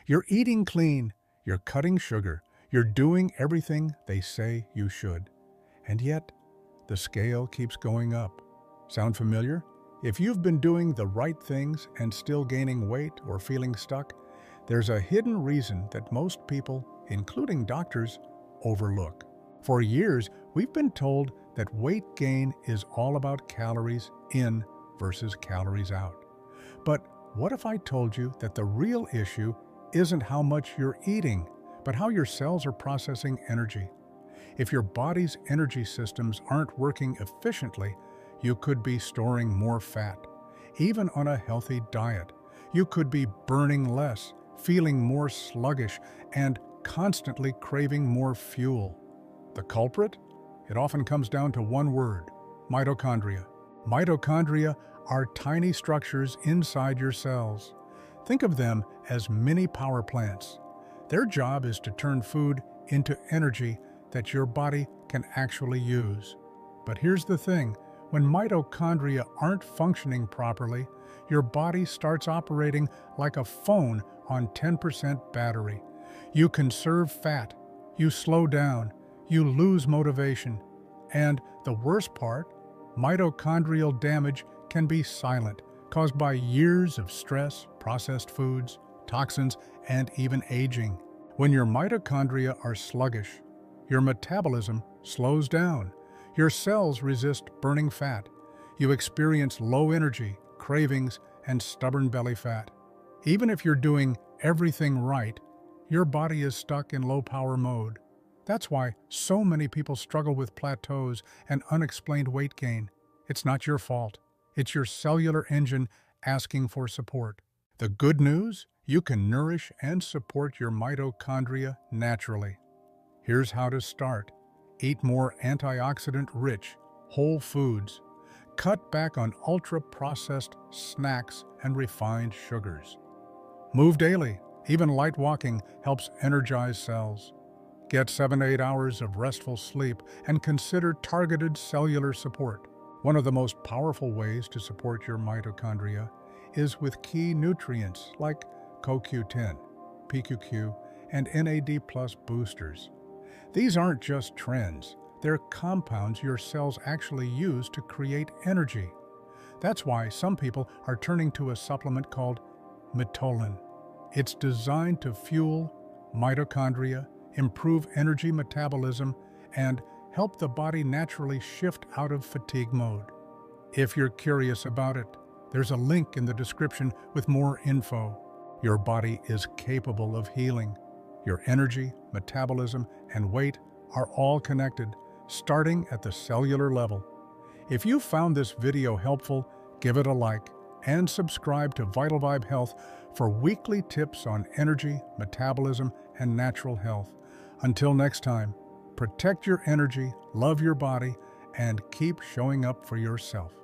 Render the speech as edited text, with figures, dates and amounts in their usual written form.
You're eating clean, you're cutting sugar, you're doing everything they say you should. And yet, the scale keeps going up. Sound familiar? If you've been doing the right things and still gaining weight or feeling stuck, there's a hidden reason that most people, including doctors, overlook. For years, we've been told that weight gain is all about calories in versus calories out. But what if I told you that the real issue isn't how much you're eating, but how your cells are processing energy? If your body's energy systems aren't working efficiently, you could be storing more fat. Even on a healthy diet, you could be burning less, feeling more sluggish, and constantly craving more fuel. The culprit? It often comes down to one word: mitochondria. Mitochondria are tiny structures inside your cells. Think of them as mini power plants. Their job is to turn food into energy that your body can actually use. But here's the thing: when mitochondria aren't functioning properly, your body starts operating like a phone on 10% battery. You conserve fat, you slow down, you lose motivation. And the worst part, mitochondrial damage can be silent, caused by years of stress, processed foods, toxins, and even aging. When your mitochondria are sluggish, your metabolism slows down. Your cells resist burning fat. You experience low energy, cravings, and stubborn belly fat. Even if you're doing everything right, your body is stuck in low-power mode. That's why so many people struggle with plateaus and unexplained weight gain. It's not your fault. It's your cellular engine asking for support. The good news? You can nourish and support your mitochondria naturally. Here's how to start. Eat more antioxidant-rich, whole foods. Cut back on ultra-processed snacks and refined sugars. Move daily. Even light walking helps energize cells. Get 7 to 8 hours of restful sleep and consider targeted cellular support. One of the most powerful ways to support your mitochondria is with key nutrients like CoQ10, PQQ, and NAD+ boosters. These aren't just trends, they're compounds your cells actually use to create energy. That's why some people are turning to a supplement called Mitochondria. It's designed to fuel mitochondria, improve energy metabolism, and help the body naturally shift out of fatigue mode. If you're curious about it, there's a link in the description with more info. Your body is capable of healing. Your energy, metabolism, and weight are all connected, starting at the cellular level. If you found this video helpful, give it a like and subscribe to VitalVibe Health for weekly tips on energy, metabolism, and natural health. Until next time, protect your energy, love your body, and keep showing up for yourself.